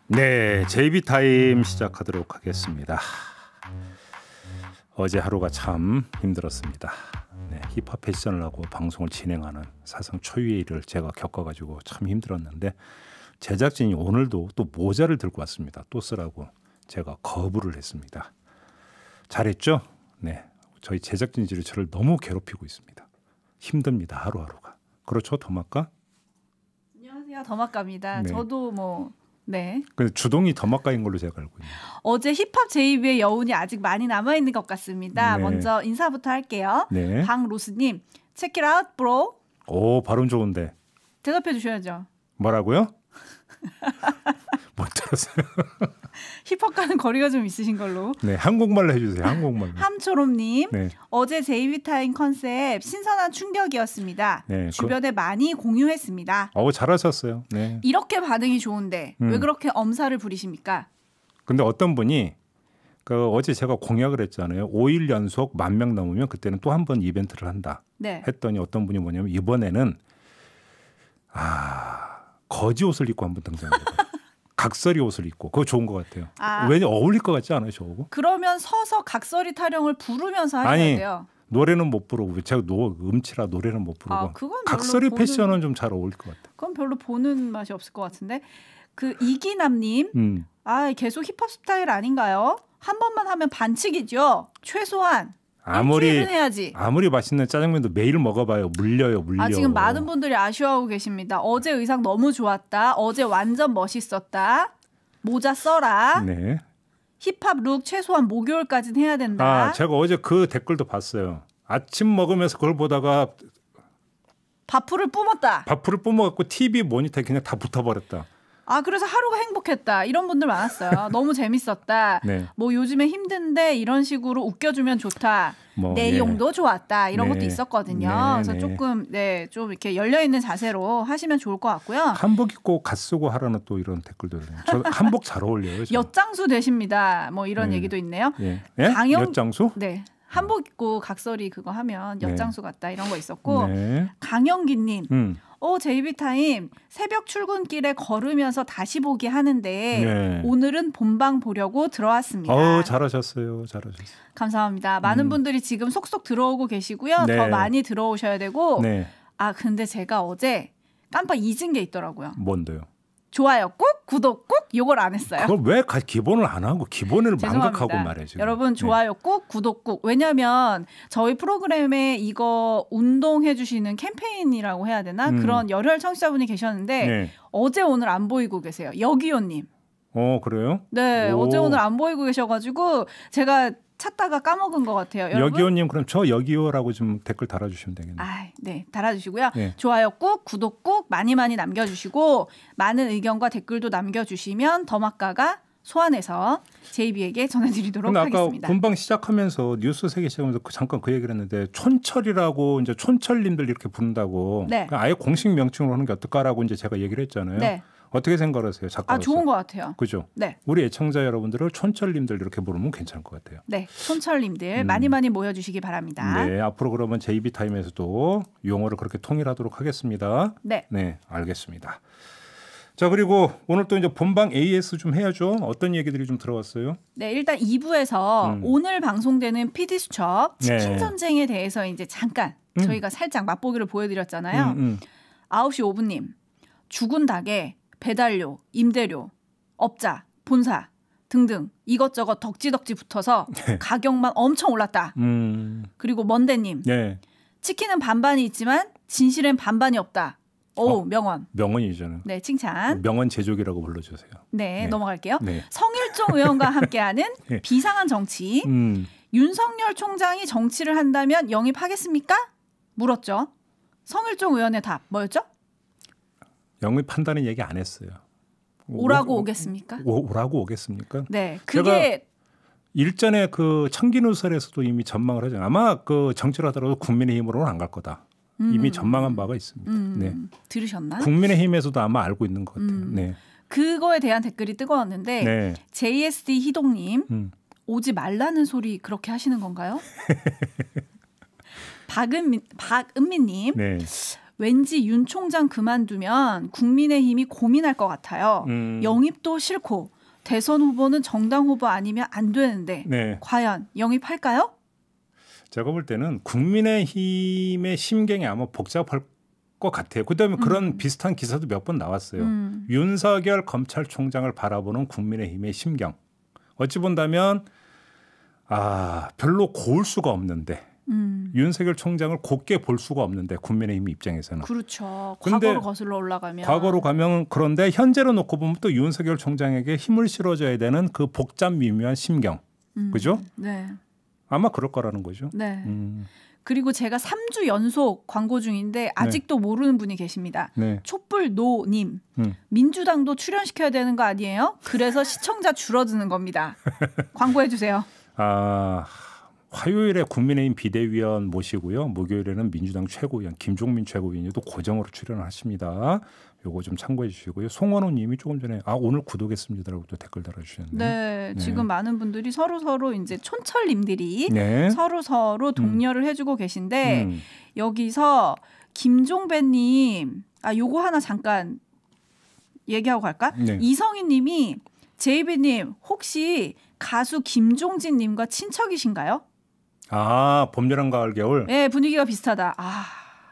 네, JB타임 시작하도록 하겠습니다. 어제 하루가 참 힘들었습니다. 네, 힙합 패션을 하고 방송을 진행하는 사상 초유의 일을 제가 겪어가지고 참 힘들었는데 제작진이 오늘도 또 모자를 들고 왔습니다. 또 쓰라고 제가 거부를 했습니다. 잘했죠? 네, 저희 제작진들이 저를 너무 괴롭히고 있습니다. 힘듭니다, 하루하루가. 그렇죠, 더마카? 안녕하세요, 더마카입니다. 네. 저도 네. 근데 주동이 더마카인 걸로 제가 알고 있네요. 어제 힙합 JB의 여운이 아직 많이 남아 있는 것 같습니다. 네. 먼저 인사부터 할게요. 네. 방로스님, check it out, bro. 오, 발음 좋은데. 대답해 주셔야죠. 뭐라고요? 못 들었어요. 힙합과는 거리가 좀 있으신 걸로. 네, 한국말로 해주세요. 한국말로. 함초롬님, 네. 어제 JB타임 컨셉 신선한 충격이었습니다. 네, 주변에 많이 공유했습니다. 잘하셨어요. 네. 이렇게 반응이 좋은데 왜 그렇게 엄살을 부리십니까? 근데 어떤 분이 어제 제가 공약을 했잖아요. 5일 연속 10,000명 넘으면 그때는 또 한 번 이벤트를 한다. 네. 했더니 어떤 분이 뭐냐면 이번에는 거지 옷을 입고 한번 등장해요. 각설이 옷을 입고 그거 좋은 것 같아요. 왜냐 어울릴 것 같지 않아요, 저거? 그러면 서서 각설이 타령을 부르면서 하셔야 돼요. 노래는 못 부르고 제가 음치라 노래는 못 부르고 그건 각설이 패션은 좀 잘 어울릴 것 같아요. 그건 별로 보는 맛이 없을 것 같은데. 이기남님, 계속 힙합 스타일 아닌가요? 한 번만 하면 반칙이죠. 최소한 일주일은 해야지. 아무리 맛있는 짜장면도 매일 먹어봐요. 물려요. 지금 많은 분들이 아쉬워하고 계십니다. 어제 의상 너무 좋았다. 어제 완전 멋있었다. 모자 써라. 네. 힙합 룩 최소한 목요일까지는 해야 된다. 제가 어제 그 댓글도 봤어요. 아침 먹으면서 그걸 보다가 밥풀을 뿜었다. 밥풀을 뿜어갖고 TV 모니터에 그냥 다 붙어버렸다. 그래서 하루가 행복했다. 이런 분들 많았어요. 너무 재밌었다. 네. 요즘에 힘든데 이런 식으로 웃겨주면 좋다. 내용도 좋았다. 이런 것도 있었거든요. 그래서 조금 좀 이렇게 열려있는 자세로 하시면 좋을 것 같고요. 한복 입고 갓 쓰고 하라는 또 이런 댓글도 있네요. 저 한복 잘 어울려요. 엿장수 되십니다. 이런 얘기도 있네요. 예? 엿장수? 네. 한복 입고 각설이 그거 하면 엿장수 같다. 이런 거 있었고. 네. 강영기님. JB타임 새벽 출근길에 걸으면서 다시 보기 하는데 오늘은 본방 보려고 들어왔습니다. 잘하셨어요. 감사합니다. 많은 분들이 지금 속속 들어오고 계시고요. 더 많이 들어오셔야 되고. 근데 제가 어제 깜빡 잊은 게 있더라고요. 뭔데요? 좋아요 꾹, 구독 꾹 요걸 안 했어요. 그걸 왜 기본을 안 하고 기본을 망각하고 말해 지금. 여러분 좋아요 꾹, 구독 꾹. 왜냐하면 저희 프로그램에 이거 운동해 주시는 캠페인이라고 해야 되나? 그런 열혈 청취자분이 계셨는데 어제 오늘 안 보이고 계세요. 여기요님. 그래요? 네, 어제 오늘 안 보이고 계셔가지고 제가 찾다가 까먹은 것 같아요. 여러분? 여기요님 그럼 저 여기요라고 좀 댓글 달아주시면 되겠네요. 네, 달아주시고요. 좋아요 꾹, 구독 꾹 많이 남겨주시고 많은 의견과 댓글도 남겨주시면 더마카가 소환해서 JB에게 전해드리도록 하겠습니다. 아까 본방 시작하면서 뉴스 세계 시작하면서 잠깐 그 얘기를 했는데 촌철이라고 이제 촌철님들 이렇게 부른다고 아예 공식 명칭으로 하는 게 어떨까라고 이제 제가 얘기를 했잖아요. 네. 어떻게 생각하세요? 작가로서. 좋은 것 같아요. 그죠? 네. 우리 애청자 여러분들을 촌철님들 이렇게 부르면 괜찮을 것 같아요. 네, 촌철님들 많이 모여주시기 바랍니다. 네, 앞으로 그러면 JB타임에서도 용어를 그렇게 통일하도록 하겠습니다. 네, 알겠습니다. 자, 그리고 오늘 또 이제 본방 AS 좀 해야죠. 어떤 얘기들이 좀 들어왔어요? 네, 일단 2부에서 오늘 방송되는 PD수첩 치킨 전쟁에 대해서 이제 잠깐 저희가 살짝 맛보기를 보여드렸잖아요. 9시 5분님, 죽은 닭에 배달료, 임대료, 업자, 본사 등등 이것저것 덕지덕지 붙어서 가격만 엄청 올랐다. 그리고 먼데님, 치킨은 반반이 있지만 진실엔 반반이 없다. 명언. 명언이잖아요. 네, 칭찬. 명언 제조기라고 불러주세요. 네, 넘어갈게요. 성일종 의원과 함께하는 비상한 정치. 윤석열 총장이 정치를 한다면 영입하겠습니까? 물었죠. 성일종 의원의 답 뭐였죠? 영입한다는 얘기 안 했어요. 오라고 오겠습니까? 오라고 오겠습니까? 네, 그게 일전에 그 청기누설에서도 이미 전망을 하잖아요. 아마 그 정치를 하더라도 국민의힘으로는 안 갈 거다. 이미 전망한 바가 있습니다. 네. 들으셨나? 국민의힘에서도 아마 알고 있는 것 같아요. 네. 그거에 대한 댓글이 뜨거웠는데 JSD 희동님 오지 말라는 소리 그렇게 하시는 건가요? 박은미님. 네. 왠지 윤 총장 그만두면 국민의힘이 고민할 것 같아요. 영입도 싫고 대선 후보는 정당 후보 아니면 안 되는데 네. 과연 영입할까요? 제가 볼 때는 국민의힘의 심경이 아마 복잡할 것 같아요. 그다음에 그런 비슷한 기사도 몇 번 나왔어요. 윤석열 검찰총장을 바라보는 국민의힘의 심경. 어찌 본다면 별로 고울 수가 없는데 윤석열 총장을 곱게 볼 수가 없는데 국민의힘 입장에서는. 그렇죠. 과거로 거슬러 올라가면. 과거로 가면 그런데 현재로 놓고 보면 또 윤석열 총장에게 힘을 실어줘야 되는 그 복잡 미묘한 심경. 그죠? 네. 아마 그럴 거라는 거죠. 네. 그리고 제가 3주 연속 광고 중인데 아직도 모르는 분이 계십니다. 네. 촛불노님. 민주당도 출연시켜야 되는 거 아니에요? 그래서 시청자 줄어드는 겁니다. 광고해 주세요. 화요일에 국민의힘 비대위원 모시고요. 목요일에는 민주당 최고위원 김종민 최고위원도 고정으로 출연하십니다. 요거 좀 참고해 주시고요. 송원호 님이 조금 전에 오늘 구독했습니다라고 또 댓글 달아주셨네요. 네, 지금 많은 분들이 서로 이제 촌철님들이 서로 독려를 해주고 계신데 여기서 김종배님 요거 하나 잠깐 얘기하고 갈까? 네. 이성희님이 제이비님 혹시 가수 김종진님과 친척이신가요? 봄여름 가을 겨울. 네, 분위기가 비슷하다.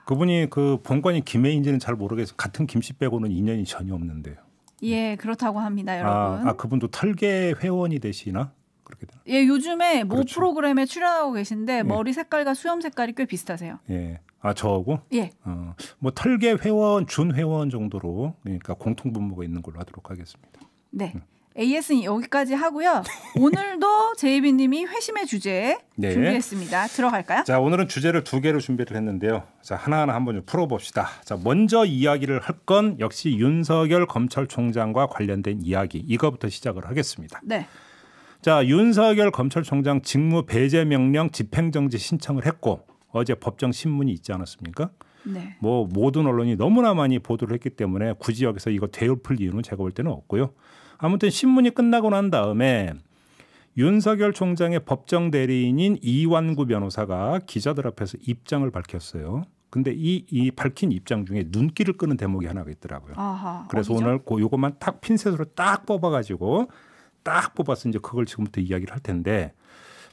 그분이 그 본관이 김해인지는 잘 모르겠어요. 같은 김씨 빼고는 인연이 전혀 없는데요. 예, 그렇다고 합니다, 여러분. 그분도 털개 회원이 되시나? 그렇게 되나? 예, 요즘에 모 그렇죠. 프로그램에 출연하고 계신데 머리 색깔과 수염 색깔이 꽤 비슷하세요. 예. 저하고? 예. 뭐 털개 회원, 준 회원 정도로 그러니까 공통 분모가 있는 걸로 하도록 하겠습니다. 네. AS는 여기까지 하고요. 오늘도 제이비님이 회심의 주제 준비했습니다. 들어갈까요? 자, 오늘은 주제를 2개로 준비를 했는데요. 자, 하나하나 한번 좀 풀어봅시다. 자, 먼저 이야기를 할 건 역시 윤석열 검찰총장과 관련된 이야기. 이거부터 시작을 하겠습니다. 네. 자, 윤석열 검찰총장 직무 배제 명령 집행정지 신청을 했고 어제 법정 신문이 있지 않았습니까? 네. 뭐 모든 언론이 너무나 많이 보도를 했기 때문에 굳이 여기서 이거 되풀 이유는 제가 볼 때는 없고요. 아무튼 신문이 끝나고 난 다음에 윤석열 총장의 법정 대리인인 이완구 변호사가 기자들 앞에서 입장을 밝혔어요. 근데 이 밝힌 입장 중에 눈길을 끄는 대목이 하나가 있더라고요. 그래서 오늘 요것만 딱 핀셋으로 딱 뽑아가지고 딱 뽑아서 이제 그걸 지금부터 이야기를 할 텐데,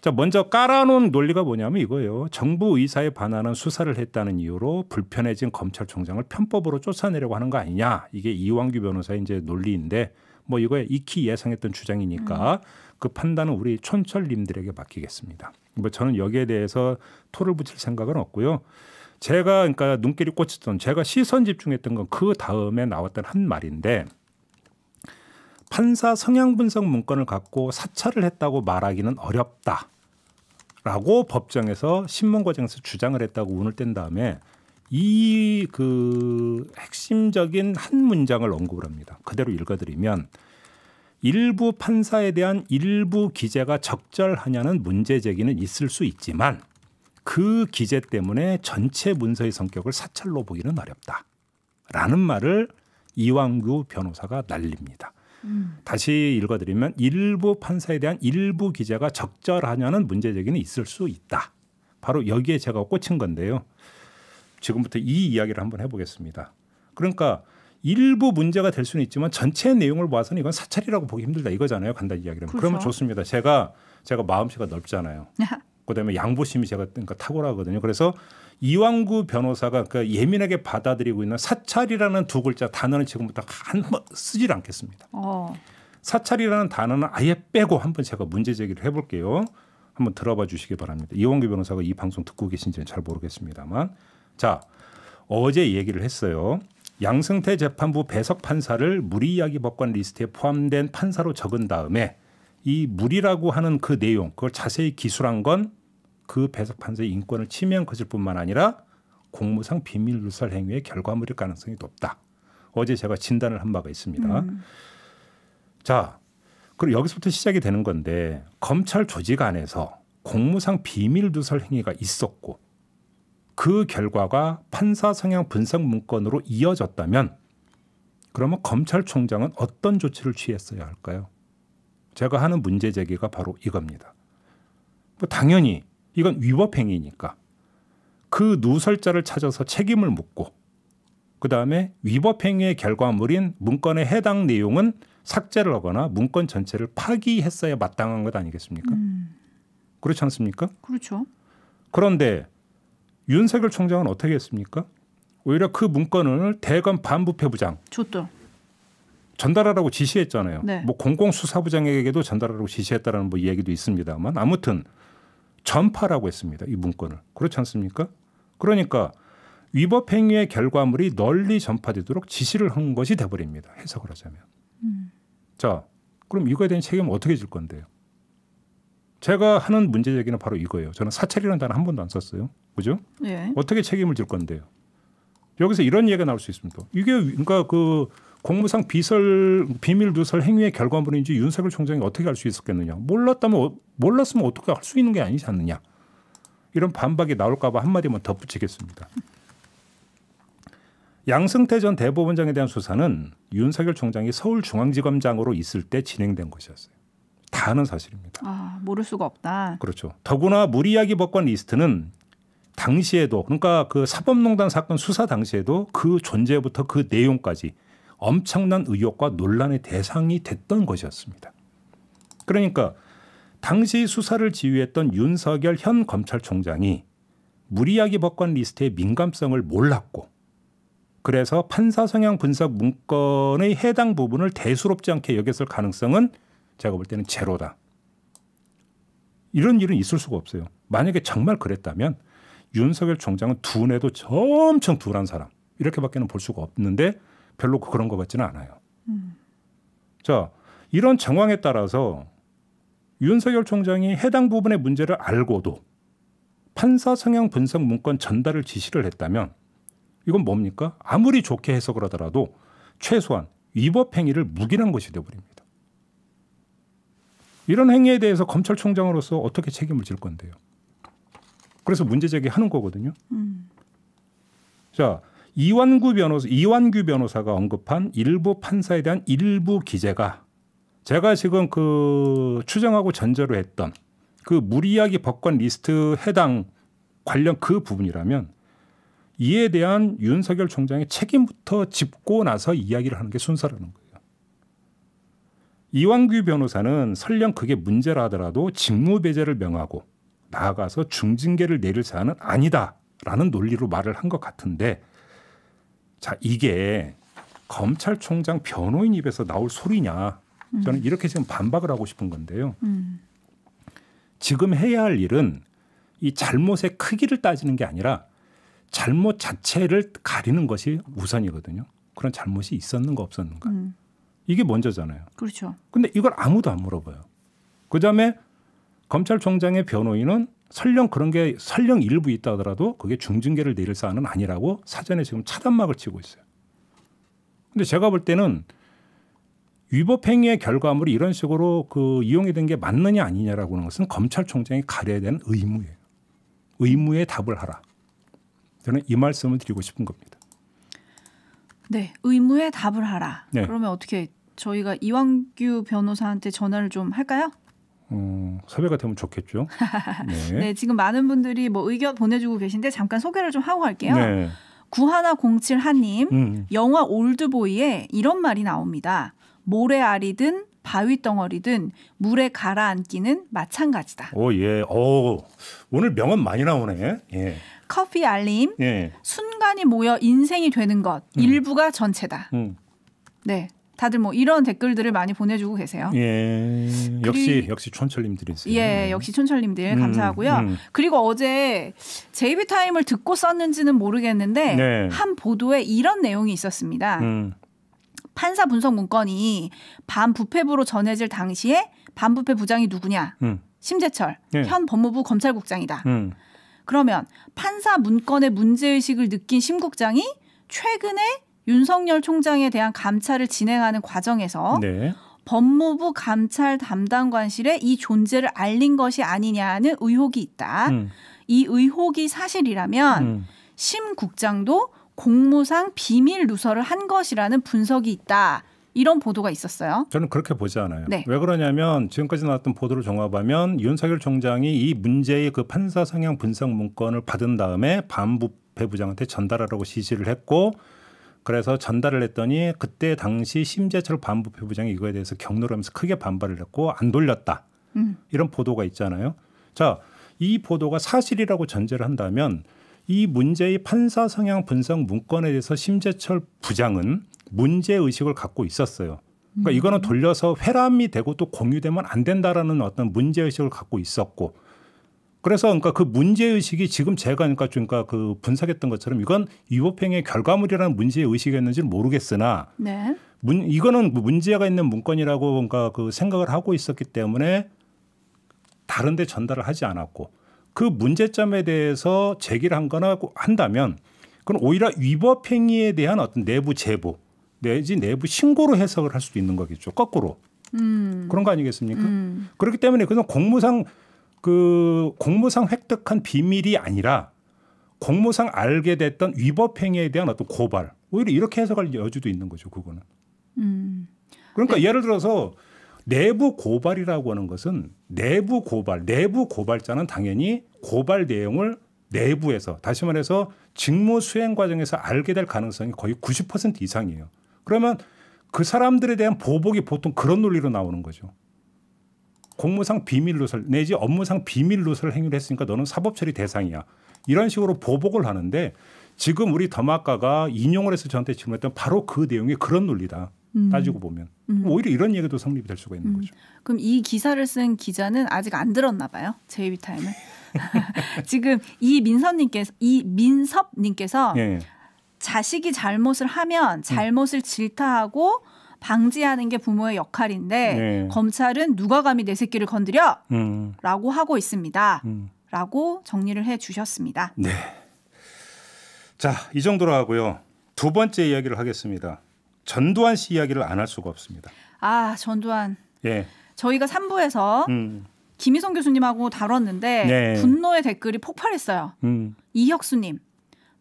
자, 먼저 깔아놓은 논리가 뭐냐면 이거예요. 정부 의사에 반하는 수사를 했다는 이유로 불편해진 검찰총장을 편법으로 쫓아내려고 하는 거 아니냐. 이게 이완규 변호사의 이제 논리인데, 뭐 이거에 익히 예상했던 주장이니까 그 판단은 우리 촌철님들에게 맡기겠습니다. 뭐 저는 여기에 대해서 토를 붙일 생각은 없고요. 제가 그러니까 눈길이 꽂혔던, 제가 시선 집중했던 건 그 다음에 나왔던 한 말인데, 판사 성향 분석 문건을 갖고 사찰을 했다고 말하기는 어렵다라고 법정에서 신문 과정에서 주장을 했다고 운을 뗀 다음에 이 그 핵심적인 한 문장을 언급을 합니다. 그대로 읽어드리면, 일부 판사에 대한 일부 기재가 적절하냐는 문제 제기는 있을 수 있지만 그 기재 때문에 전체 문서의 성격을 사찰로 보기는 어렵다라는 말을 이완규 변호사가 날립니다. 다시 읽어드리면, 일부 판사에 대한 일부 기재가 적절하냐는 문제 제기는 있을 수 있다. 바로 여기에 제가 꽂힌 건데요. 지금부터 이 이야기를 한번 해보겠습니다. 그러니까 일부 문제가 될 수는 있지만 전체 내용을 봐서는 이건 사찰이라고 보기 힘들다 이거잖아요. 간단히 이야기를 하면. 그렇죠. 그러면 좋습니다. 제가 마음씨가 넓잖아요. 그다음에 양보심이 제가 그러니까 탁월하거든요. 그래서 이완구 변호사가 그 예민하게 받아들이고 있는 사찰이라는 두 글자 단어는 지금부터 한번 쓰질 않겠습니다. 사찰이라는 단어는 아예 빼고 한번 제가 문제 제기를 해볼게요. 한번 들어봐 주시기 바랍니다. 이완구 변호사가 이 방송 듣고 계신지는 잘 모르겠습니다만, 자, 어제 얘기를 했어요. 양승태 재판부 배석 판사를 무리이야기 법관 리스트에 포함된 판사로 적은 다음에 이 무리라고 하는 그 내용, 그걸 자세히 기술한 건 그 배석 판사의 인권을 침해한 것일 뿐만 아니라 공무상 비밀 누설 행위의 결과물일 가능성이 높다. 어제 제가 진단을 한 바가 있습니다. 자, 그리고 여기서부터 시작이 되는 건데, 검찰 조직 안에서 공무상 비밀 누설 행위가 있었고 그 결과가 판사 성향 분석 문건으로 이어졌다면 그러면 검찰총장은 어떤 조치를 취했어야 할까요? 제가 하는 문제 제기가 바로 이겁니다. 뭐 당연히 이건 위법 행위니까 그 누설자를 찾아서 책임을 묻고 그다음에 위법 행위의 결과물인 문건의 해당 내용은 삭제를 하거나 문건 전체를 파기했어야 마땅한 것 아니겠습니까? 그렇지 않습니까? 그렇죠. 그런데 윤석열 총장은 어떻게 했습니까? 오히려 그 문건을 대검 반부패부장 전달하라고 지시했잖아요. 네. 뭐 공공수사부장에게도 전달하라고 지시했다라는 뭐 이야기도 있습니다만 아무튼 전파라고 했습니다. 이 문건을. 그렇지 않습니까? 그러니까 위법 행위의 결과물이 널리 전파되도록 지시를 한 것이 돼버립니다. 해석을 하자면. 자, 그럼 이거에 대한 책임은 어떻게 질 건데요? 제가 하는 문제 제기는 바로 이거예요. 저는 사찰이라는 단어 한 번도 안 썼어요. 그죠? 네. 어떻게 책임을 질 건데요? 여기서 이런 얘기가 나올 수 있습니다. 이게 그러니까 그 공무상 비밀 누설 행위의 결과물인지 윤석열 총장이 어떻게 알 수 있었겠느냐? 몰랐으면 어떻게 할 수 있는 게 아니지 않느냐? 이런 반박이 나올까 봐 한마디만 덧붙이겠습니다. 양승태 전 대법원장에 대한 수사는 윤석열 총장이 서울중앙지검장으로 있을 때 진행된 것이었어요. 다 아는 사실입니다. 아, 모를 수가 없다. 그렇죠. 더구나 무리야기 법관 리스트는 당시에도 그러니까 그 사법농단 사건 수사 당시에도 그 존재부터 그 내용까지 엄청난 의혹과 논란의 대상이 됐던 것이었습니다. 그러니까 당시 수사를 지휘했던 윤석열 현 검찰총장이 무리야기 법관 리스트의 민감성을 몰랐고 그래서 판사 성향 분석 문건의 해당 부분을 대수롭지 않게 여겼을 가능성은 제가 볼 때는 제로다. 이런 일은 있을 수가 없어요. 만약에 정말 그랬다면 윤석열 총장은 둔해도 엄청 둔한 사람 이렇게밖에는 볼 수가 없는데 별로 그런 것 같지는 않아요. 자, 이런 정황에 따라서 윤석열 총장이 해당 부분의 문제를 알고도 판사 성향 분석 문건 전달을 지시를 했다면 이건 뭡니까? 아무리 좋게 해석을 하더라도 최소한 위법 행위를 묵인한 것이 되어버립니다. 이런 행위에 대해서 검찰총장으로서 어떻게 책임을 질 건데요? 그래서 문제 제기하는 거거든요. 자, 이완규 변호사가 언급한 일부 판사에 대한 일부 기재가 제가 지금 그 추정하고 전제로 했던 그 무리야기 법관 리스트 해당 관련 그 부분이라면 이에 대한 윤석열 총장의 책임부터 짚고 나서 이야기를 하는 게 순서라는 거예요. 이완규 변호사는 설령 그게 문제라 하더라도 직무배제를 명하고 나아가서 중징계를 내릴 사안은 아니다라는 논리로 말을 한 것 같은데 자, 이게 검찰총장 변호인 입에서 나올 소리냐. 저는 이렇게 지금 반박을 하고 싶은 건데요. 지금 해야 할 일은 이 잘못의 크기를 따지는 게 아니라 잘못 자체를 가리는 것이 우선이거든요. 그런 잘못이 있었는가 없었는가. 이게 먼저잖아요. 그렇죠. 근데 이걸 아무도 안 물어봐요. 그다음에 검찰총장의 변호인은 설령 그런 게 설령 일부 있다 하더라도 그게 중징계를 내릴 사안은 아니라고 사전에 지금 차단막을 치고 있어요. 근데 제가 볼 때는 위법 행위의 결과물이 이런 식으로 그 이용이 된 게 맞느냐 아니냐라고 하는 것은 검찰총장이 가려야 되는 의무예요. 의무에 답을 하라. 저는 이 말씀을 드리고 싶은 겁니다. 네, 의무에 답을 하라. 네. 그러면 어떻게 저희가 이완규 변호사한테 전화를 좀 할까요? 섭외가 되면 좋겠죠. 네. 네, 지금 많은 분들이 뭐 의견 보내주고 계신데 잠깐 소개를 좀 하고 갈게요. 네. 9107하님, 영화 올드보이에 이런 말이 나옵니다. 모래알이든 바위덩어리든 물에 가라앉기는 마찬가지다. 오, 예. 오, 오늘 명언 많이 나오네. 예. 커피 알림, 예. 순간이 모여 인생이 되는 것, 일부가 전체다. 네. 다들 뭐 이런 댓글들을 많이 보내주고 계세요. 예, 역시 촌철님들이세요. 예, 역시 촌철님들 감사하고요. 그리고 어제 JB타임을 듣고 썼는지는 모르겠는데 네. 한 보도에 이런 내용이 있었습니다. 판사 분석 문건이 반부패부로 전해질 당시에 반부패 부장이 누구냐? 심재철 네. 현 법무부 검찰국장이다. 그러면 판사 문건의 문제의식을 느낀 심 국장이 최근에 윤석열 총장에 대한 감찰을 진행하는 과정에서 네. 법무부 감찰 담당관실에 이 존재를 알린 것이 아니냐는 의혹이 있다. 이 의혹이 사실이라면 심 국장도 공무상 비밀 누설을 한 것이라는 분석이 있다. 이런 보도가 있었어요. 저는 그렇게 보지 않아요. 네. 왜 그러냐면 지금까지 나왔던 보도를 종합하면 윤석열 총장이 이 문제의 그 판사 성향 분석 문건을 받은 다음에 반부패 부장한테 전달하라고 지시를 했고 그래서 전달을 했더니 그때 당시 심재철 반부패 부장이 이거에 대해서 격노를 하면서 크게 반발을 했고 안 돌렸다. 이런 보도가 있잖아요. 자, 이 보도가 사실이라고 전제를 한다면 이 문제의 판사 성향 분석 문건에 대해서 심재철 부장은 문제의식을 갖고 있었어요. 그러니까 이거는 돌려서 회람이 되고 또 공유되면 안 된다라는 어떤 문제의식을 갖고 있었고 그래서 그러니까 그 문제의식이 지금 제가 그러니까 그 분석했던 것처럼 이건 위법행위의 결과물이라는 문제의식이었는지는 모르겠으나 네. 이거는 문제가 있는 문건이라고 그러니까 그 생각을 하고 있었기 때문에 다른 데 전달을 하지 않았고 그 문제점에 대해서 제기를 한 거나 한다면 그건 오히려 위법행위에 대한 어떤 내부 제보 내지 내부 신고로 해석을 할 수도 있는 거겠죠. 거꾸로. 그런 거 아니겠습니까? 그렇기 때문에 그냥 공무상 획득한 비밀이 아니라 공무상 알게 됐던 위법행위에 대한 어떤 고발. 오히려 이렇게 해석할 여지도 있는 거죠. 그거는. 그러니까 네. 예를 들어서 내부 고발이라고 하는 것은 내부 고발자는 당연히 고발 내용을 내부에서 다시 말해서 직무 수행 과정에서 알게 될 가능성이 거의 90% 이상이에요. 그러면 그 사람들에 대한 보복이 보통 그런 논리로 나오는 거죠. 공무상 비밀 누설 내지 업무상 비밀 누설 행위를 했으니까 너는 사법처리 대상이야. 이런 식으로 보복을 하는데 지금 우리 더마카가 인용을 해서 저한테 질문했던 바로 그 내용이 그런 논리다. 따지고 보면 오히려 이런 얘기도 성립이 될 수가 있는 거죠. 그럼 이 기사를 쓴 기자는 아직 안 들었나 봐요. 제이비타임을. 지금 이민섭님께서 예. 자식이 잘못을 하면 잘못을 질타하고 방지하는 게 부모의 역할인데 네. 검찰은 누가 감히 내 새끼를 건드려? 라고 하고 있습니다. 라고 정리를 해 주셨습니다. 네. 자, 이 정도로 하고요. 두 번째 이야기를 하겠습니다. 전두환 씨 이야기를 안 할 수가 없습니다. 아, 전두환. 예. 저희가 3부에서 김희성 교수님하고 다뤘는데 네. 분노의 댓글이 폭발했어요. 이혁수님.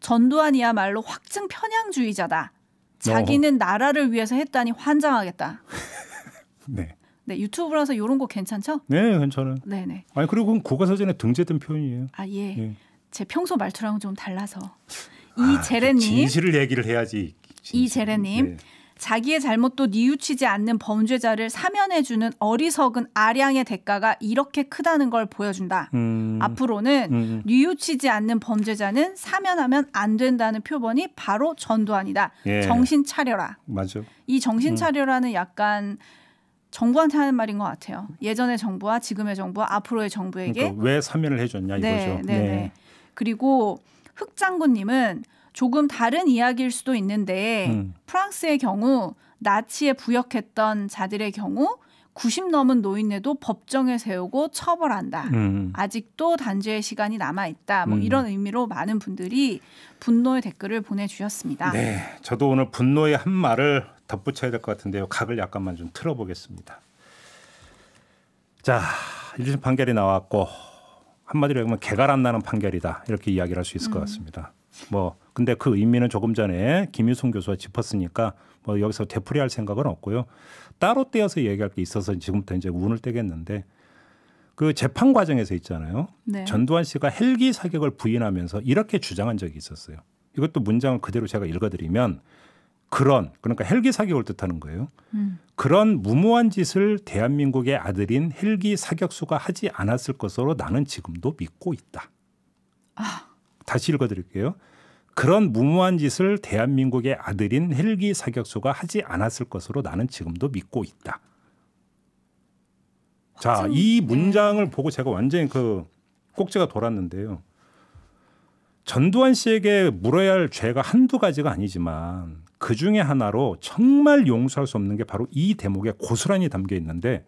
전두환이야말로 확증 편향주의자다. 자기는 나라를 위해서 했다니 환장하겠다. 네. 네, 유튜브라서 이런 거 괜찮죠? 네, 괜찮아요. 네네. 아니 그리고 그건 국어사전에 등재된 표현이에요. 아 예. 예. 제 평소 말투랑은 좀 달라서. 이재래님. 진실을 얘기를 해야지. 이재래님. 네. 자기의 잘못도 뉘우치지 않는 범죄자를 사면해주는 어리석은 아량의 대가가 이렇게 크다는 걸 보여준다. 앞으로는 뉘우치지 않는 범죄자는 사면하면 안 된다는 표본이 바로 전두환이다. 예. 정신 차려라. 맞아. 이 정신 차려라는 약간 정부한테 하는 말인 것 같아요. 예전의 정부와 지금의 정부와 앞으로의 정부에게. 그러니까 왜 사면을 해줬냐 이거죠. 네. 그리고 흑장군님은 조금 다른 이야기일 수도 있는데 프랑스의 경우 나치에 부역했던 자들의 경우 90 넘은 노인네도 법정에 세우고 처벌한다. 아직도 단죄의 시간이 남아있다. 뭐 이런 의미로 많은 분들이 분노의 댓글을 보내주셨습니다. 네, 저도 오늘 분노의 한 말을 덧붙여야 될 것 같은데요. 각을 약간만 좀 틀어보겠습니다. 자, 1심 판결이 나왔고 한마디로 얘기하면 개갈 안 나는 판결이다. 이렇게 이야기를 할 수 있을 것 같습니다. 근데 그 의미는 조금 전에 김유성 교수가 짚었으니까 여기서 되풀이할 생각은 없고요. 따로 떼어서 얘기할 게 있어서 지금부터 이제 운을 떼겠는데 그 재판 과정에서 있잖아요. 네. 전두환 씨가 헬기 사격을 부인하면서 이렇게 주장한 적이 있었어요. 이것도 문장을 그대로 제가 읽어드리면 그러니까 헬기 사격을 뜻하는 거예요. 그런 무모한 짓을 대한민국의 아들인 헬기 사격수가 하지 않았을 것으로 나는 지금도 믿고 있다. 다시 읽어드릴게요. 그런 무모한 짓을 대한민국의 아들인 헬기 사격수가 하지 않았을 것으로 나는 지금도 믿고 있다. 자, 이 문장을 보고 제가 완전히 꼭지가 돌았는데요. 전두환 씨에게 물어야 할 죄가 한두 가지가 아니지만 그 중에 하나로 정말 용서할 수 없는 게 바로 이 대목에 고스란히 담겨 있는데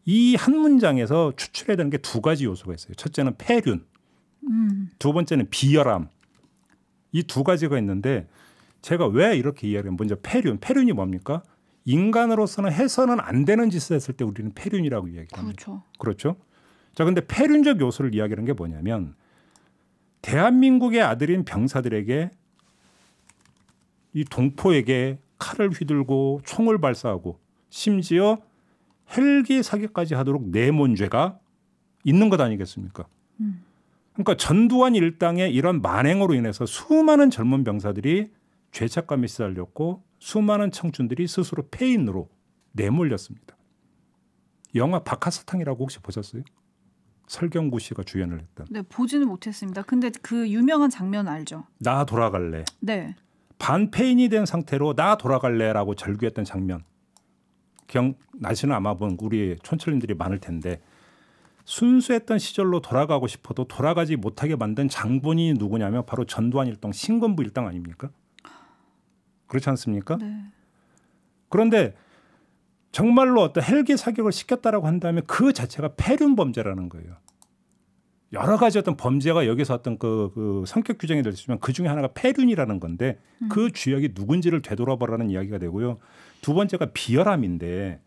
이 한 문장에서 추출해야 되는 게 두 가지 요소가 있어요. 첫째는 폐륜, 두 번째는 비열함. 이 두 가지가 있는데 제가 왜 이렇게 이야기하면 먼저 폐륜이 뭡니까? 인간으로서는 해서는 안 되는 짓을 했을 때 우리는 폐륜이라고 이야기합니다. 그렇죠. 자, 근데 폐륜적 요소를 이야기하는 게 뭐냐면 대한민국의 아들인 병사들에게 이 동포에게 칼을 휘둘고 총을 발사하고 심지어 헬기 사격까지 하도록 내몬 죄가 있는 것 아니겠습니까? 그러니까 전두환 일당의 이런 만행으로 인해서 수많은 젊은 병사들이 죄책감에 시달렸고 수많은 청춘들이 스스로 폐인으로 내몰렸습니다. 영화 박하사탕이라고 혹시 보셨어요? 설경구 씨가 주연을 했던. 네, 보지는 못했습니다. 근데 그 유명한 장면 알죠? 나 돌아갈래. 네. 반폐인이 된 상태로 나 돌아갈래라고 절규했던 장면. 기억나시는 아마 우리 촌철님들이 많을 텐데 순수했던 시절로 돌아가고 싶어도 돌아가지 못하게 만든 장본인이 누구냐면 바로 전두환 일당, 신건부 일당 아닙니까? 그렇지 않습니까? 네. 그런데 정말로 어떤 헬기 사격을 시켰다라고 한다면 그 자체가 폐륜 범죄라는 거예요. 여러 가지 어떤 범죄가 여기서 어떤 그 성격 규정이 될 수 있으면 그 중에 하나가 폐륜이라는 건데 그 주역이 누군지를 되돌아보라는 이야기가 되고요. 두 번째가 비열함인데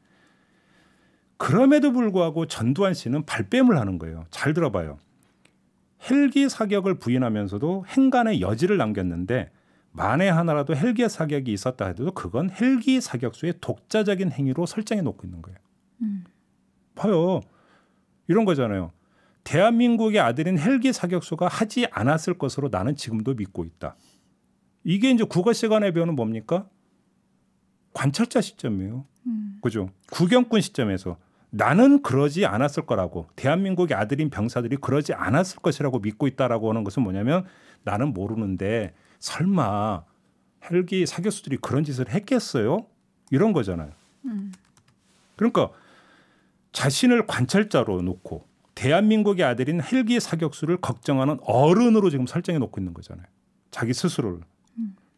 그럼에도 불구하고 전두환 씨는 발뺌을 하는 거예요. 잘 들어봐요. 헬기 사격을 부인하면서도 행간의 여지를 남겼는데 만에 하나라도 헬기 사격이 있었다 해도 그건 헬기 사격수의 독자적인 행위로 설정해 놓고 있는 거예요. 봐요. 이런 거잖아요. 대한민국의 아들인 헬기 사격수가 하지 않았을 것으로 나는 지금도 믿고 있다. 이게 이제 국어 시간에 배우는 뭡니까? 관찰자 시점이에요. 그죠? 구경꾼 시점에서 나는 그러지 않았을 거라고 대한민국의 아들인 병사들이 그러지 않았을 것이라고 믿고 있다라고 하는 것은 뭐냐면 나는 모르는데 설마 헬기 사격수들이 그런 짓을 했겠어요? 이런 거잖아요. 그러니까 자신을 관찰자로 놓고 대한민국의 아들인 헬기 사격수를 걱정하는 어른으로 지금 설정해 놓고 있는 거잖아요. 자기 스스로를.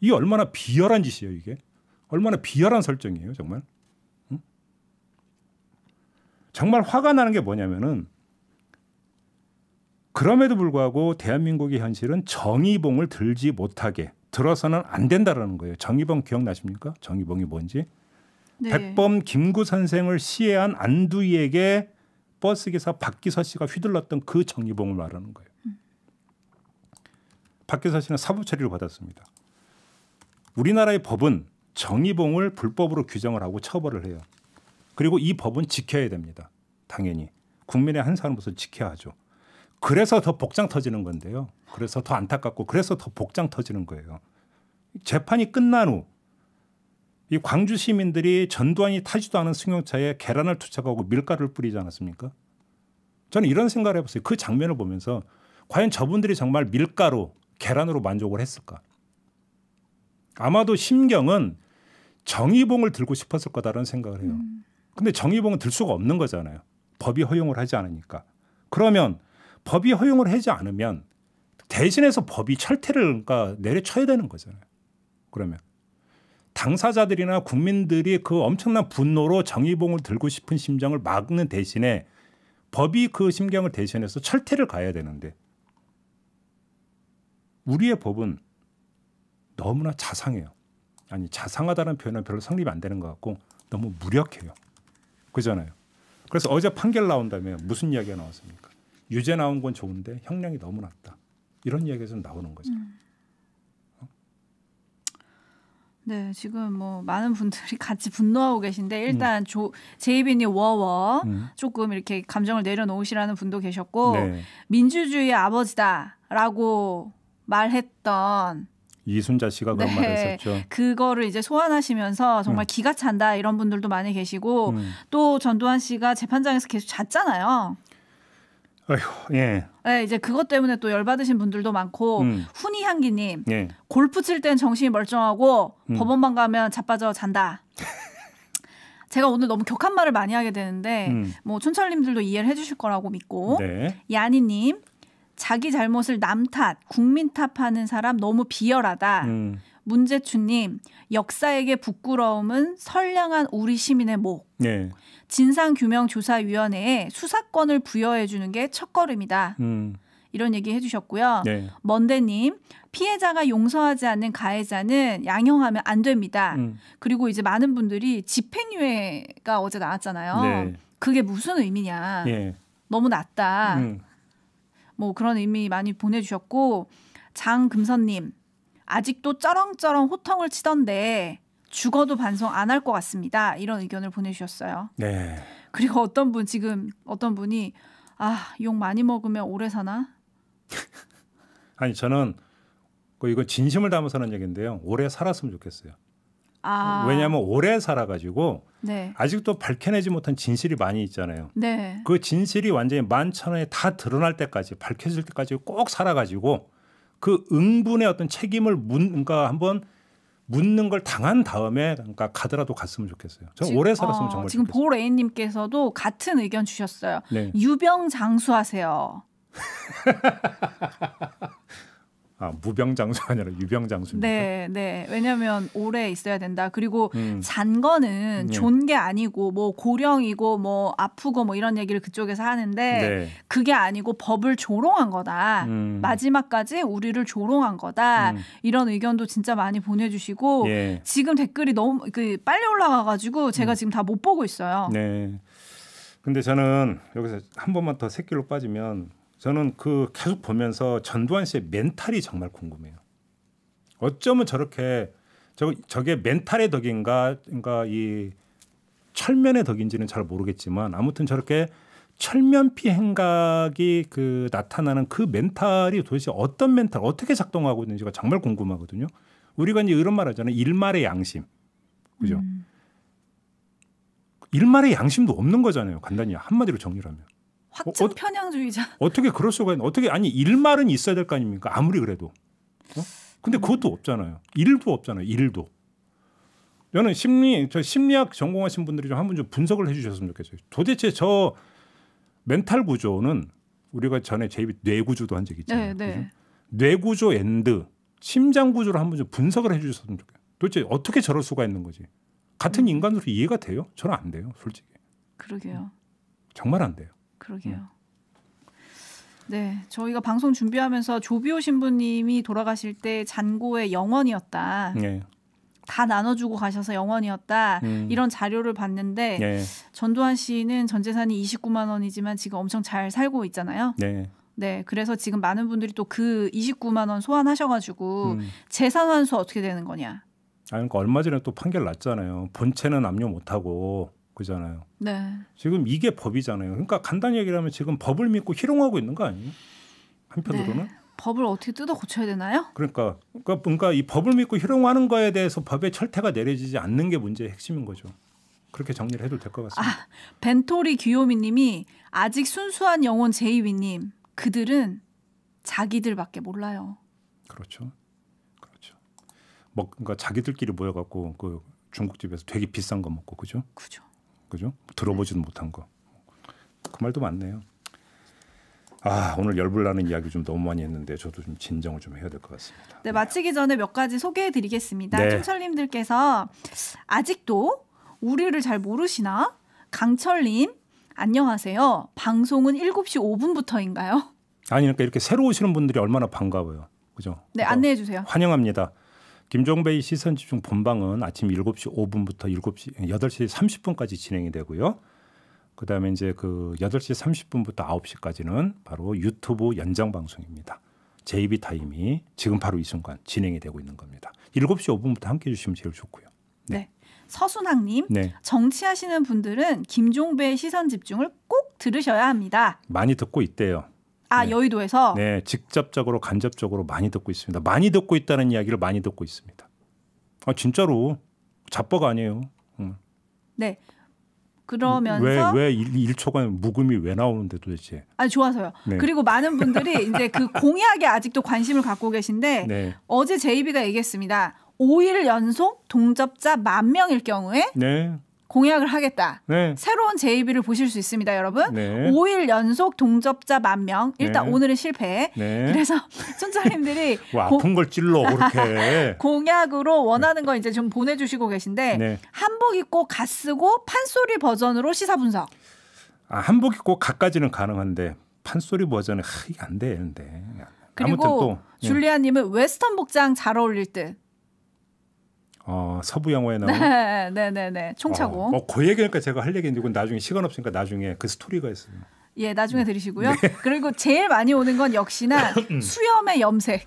이게 얼마나 비열한 짓이에요, 이게. 얼마나 비열한 설정이에요, 정말. 응? 정말 화가 나는 게 뭐냐면은 그럼에도 불구하고 대한민국의 현실은 정의봉을 들지 못하게 들어서는 안 된다라는 거예요. 정의봉 기억나십니까? 정의봉이 뭔지. 네. 백범 김구 선생을 시해한 안두희에게 버스기사 박기서 씨가 휘둘렀던 그 정의봉을 말하는 거예요. 박기서 씨는 사법 처리를 받았습니다. 우리나라의 법은 정의봉을 불법으로 규정을 하고 처벌을 해요. 그리고 이 법은 지켜야 됩니다. 당연히. 국민의 한 사람으로서 지켜야 하죠. 그래서 더 복장 터지는 건데요. 그래서 더 안타깝고 그래서 더 복장 터지는 거예요. 재판이 끝난 후 이 광주 시민들이 전두환이 타지도 않은 승용차에 계란을 투척하고 밀가루를 뿌리지 않았습니까? 저는 이런 생각을 해봤어요. 그 장면을 보면서 과연 저분들이 정말 밀가루, 계란으로 만족을 했을까? 아마도 심경은 정의봉을 들고 싶었을 거다라는 생각을 해요. 근데 정의봉은 들 수가 없는 거잖아요. 법이 허용을 하지 않으니까. 그러면 법이 허용을 하지 않으면 대신해서 법이 철퇴를 그러니까 내려쳐야 되는 거잖아요. 그러면 당사자들이나 국민들이 그 엄청난 분노로 정의봉을 들고 싶은 심정을 막는 대신에 법이 그 심경을 대신해서 철퇴를 가야 되는데 우리의 법은 너무나 자상해요. 아니 자상하다는 표현은 별로 성립이 안 되는 것 같고 너무 무력해요. 그잖아요. 그래서 어제 판결 나온 다음에 무슨 이야기가 나왔습니까? 유죄 나온 건 좋은데 형량이 너무 낮다. 이런 이야기가 좀 나오는 거죠. 네, 지금 뭐 많은 분들이 같이 분노하고 계신데 일단 제이비님 워워 조금 이렇게 감정을 내려놓으시라는 분도 계셨고 네. 민주주의의 아버지다라고 말했던 이순자 씨가 그런 말을 했었죠. 그거를 이제 소환하시면서 정말 기가 찬다 이런 분들도 많이 계시고 또 전두환 씨가 재판장에서 계속 잤잖아요. 아이고, 예. 네, 이제 그것 때문에 또 열받으신 분들도 많고 훈이향기님 예. 골프 칠 땐 정신이 멀쩡하고 법원만 가면 자빠져 잔다. 제가 오늘 너무 격한 말을 많이 하게 되는데 뭐 촌철님들도 이해를 해주실 거라고 믿고 네. 야니님 자기 잘못을 남 탓, 국민 탓하는 사람 너무 비열하다. 문재춘님 역사에게 부끄러움은 선량한 우리 시민의 목. 네. 진상규명조사위원회에 수사권을 부여해 주는 게 첫걸음이다. 이런 얘기 해주셨고요. 네. 먼데님 피해자가 용서하지 않는 가해자는 양형하면 안 됩니다. 그리고 이제 많은 분들이 집행유예가 어제 나왔잖아요. 네. 그게 무슨 의미냐. 네. 너무 낮다. 뭐 그런 의미 많이 보내주셨고 장금선님 아직도 쩌렁쩌렁 호통을 치던데 죽어도 반송 안 할 것 같습니다. 이런 의견을 보내주셨어요. 네. 그리고 어떤 분이 욕 많이 먹으면 오래 사나? 아니 저는 이거 진심을 담아서 하는 얘기인데요. 오래 살았으면 좋겠어요. 왜냐하면 오래 살아가지고 네. 아직도 밝혀내지 못한 진실이 많이 있잖아요. 네. 그 진실이 완전히 만천하에 다 드러날 때까지 밝혀질 때까지 꼭 살아가지고 그 응분의 어떤 책임을 한번 묻는 걸 당한 다음에 가더라도 갔으면 좋겠어요. 저는 오래 살았으면 정말 지금 좋겠어요. 보레인님께서도 같은 의견 주셨어요. 네. 유병장수하세요. 무병장수 아니라 유병장수입니다. 네, 네. 왜냐하면 오래 있어야 된다. 그리고 잔 거는 존 게 아니고 뭐 고령이고 뭐 아프고 뭐 이런 얘기를 그쪽에서 하는데 네. 그게 아니고 법을 조롱한 거다. 마지막까지 우리를 조롱한 거다. 이런 의견도 진짜 많이 보내주시고 예. 지금 댓글이 너무 빨리 올라가가지고 제가 지금 다 못 보고 있어요. 네. 근데 저는 여기서 한 번만 더 새길로 빠지면. 저는 계속 보면서 전두환 씨의 멘탈이 정말 궁금해요. 어쩌면 저렇게 저게 멘탈의 덕인가, 그러니까 이 철면의 덕인지는 잘 모르겠지만 아무튼 저렇게 철면피 행각이 나타나는 그 멘탈이 도대체 어떤 멘탈, 어떻게 작동하고 있는지가 정말 궁금하거든요. 우리가 이제 이런 말 하잖아요. 일말의 양심, 그죠? 일말의 양심도 없는 거잖아요. 간단히 한마디로 정리를 하면. 확증 편향주의자. 어떻게 그럴 수가 있나? 일말은 있어야 될 거 아닙니까? 아무리 그래도. 근데 그것도 없잖아요. 일도 없잖아요. 일도. 저는 심리학 전공하신 분들이 좀 한번 좀 분석을 해주셨으면 좋겠어요. 도대체 저 멘탈 구조는 우리가 전에 JB 뇌구조도 한 적 있잖아요. 네, 네. 뇌구조 앤드 심장 구조를 한번 좀 분석을 해주셨으면 좋겠어요. 도대체 어떻게 저럴 수가 있는 거지? 같은 인간으로 이해가 돼요? 저는 안 돼요, 솔직히. 그러게요. 정말 안 돼요. 그러게요. 네, 저희가 방송 준비하면서 조비오 신부님이 돌아가실 때 잔고의 영원이었다. 네. 다 나눠주고 가셔서 영원이었다. 이런 자료를 봤는데 네. 전두환 씨는 전 재산이 29만 원이지만 지금 엄청 잘 살고 있잖아요. 네. 네, 그래서 지금 많은 분들이 또 그 29만 원 소환하셔가지고 재산 환수 어떻게 되는 거냐. 그러니까 얼마 전에 또 판결 났잖아요. 본체는 압류 못하고. 그잖아요. 네. 지금 이게 법이잖아요. 그러니까 간단히 얘기를 하면 지금 법을 믿고 희롱하고 있는 거 아니에요? 한편으로는. 네. 법을 어떻게 뜯어 고쳐야 되나요? 그러니까 이 법을 믿고 희롱하는 거에 대해서 법의 철퇴가 내려지지 않는 게 문제의 핵심인 거죠. 그렇게 정리를 해도 될 것 같습니다. 벤토리 귀요미님이 아직 순수한 영혼 제이위님 그들은 자기들밖에 몰라요. 그렇죠. 그러니까 자기들끼리 모여갖고 중국집에서 되게 비싼 거 먹고 그죠? 그죠? 들어보지도 못한 거. 그 말도 맞네요. 오늘 열불나는 이야기 좀 너무 많이 했는데 저도 좀 진정을 좀 해야 될 것 같습니다. 네, 마치기 전에 몇 가지 소개해드리겠습니다. 네. 촌철님들께서 아직도 우리를 잘 모르시나? 강철님 안녕하세요. 방송은 7시 5분부터인가요? 그러니까 이렇게 새로 오시는 분들이 얼마나 반가워요. 그죠? 네, 안내해 주세요. 환영합니다. 김종배의 시선집중 본방은 아침 7시 5분부터 8시 30분까지 진행이 되고요. 그다음에 이제 8시 30분부터 9시까지는 바로 유튜브 연장 방송입니다. JB 타임이 지금 바로 이 순간 진행이 되고 있는 겁니다. 7시 5분부터 함께 해주시면 제일 좋고요. 네. 서순학님, 네. 정치하시는 분들은 김종배의 시선집중을 꼭 들으셔야 합니다. 많이 듣고 있대요. 네. 여의도에서? 네, 직접적으로 간접적으로 많이 듣고 있습니다. 많이 듣고 있다는 이야기를 많이 듣고 있습니다. 진짜로 잡버가 아니에요. 네. 그러면서 왜 1초간 묵음이 왜 나오는데 도대체? 좋아서요. 네. 그리고 많은 분들이 이제 공약에 아직도 관심을 갖고 계신데 네. 어제 JB가 얘기했습니다. 5일 연속 동접자 10,000명일 경우에 네. 공약을 하겠다. 네. 새로운 JB를 보실 수 있습니다, 여러분. 네. 5일 연속 동접자 10,000명. 일단 네. 오늘은 실패. 네. 그래서 촌철님들이 아픈 걸 찔러 그렇게 공약으로 원하는 거 이제 좀 보내주시고 계신데 네. 한복 입고 갓 쓰고 판소리 버전으로 시사 분석. 한복 입고 갓까지는 가능한데 판소리 버전은 이게 안 되는데. 그리고 아무튼 또 줄리아님은 웨스턴 복장 잘 어울릴 듯. 서부 영화에 나온 네. 총차고. 그 얘기니까 제가 할 얘기인데 이건 나중에 시간 없으니까 나중에 그 스토리가 있어요. 예, 나중에 들으시고요. 네. 그리고 제일 많이 오는 건 역시나 수염의 염색.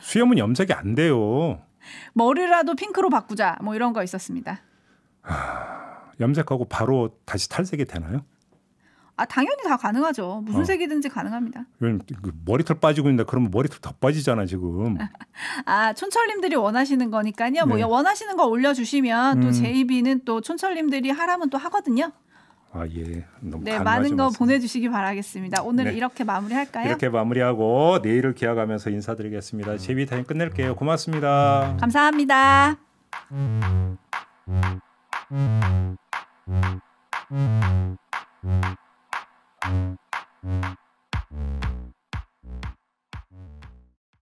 수염은 염색이 안 돼요. 머리라도 핑크로 바꾸자 뭐 이런 거 있었습니다. 염색하고 바로 다시 탈색이 되나요? 당연히 다 가능하죠. 무슨 색이든지 가능합니다. 머리털 빠지고 있는데 그러면 머리털 더 빠지잖아 지금. 촌철님들이 원하시는 거니까요. 네. 뭐 원하시는 거 올려주시면 또 제이비는 또 촌철님들이 하라면 또 하거든요. 예. 너무 네, 많은 거 보내주시기 바라겠습니다. 오늘은 이렇게 마무리할까요? 이렇게 마무리하고 내일을 기약하면서 인사드리겠습니다. 제이비 타임 끝낼게요. 고맙습니다. 감사합니다.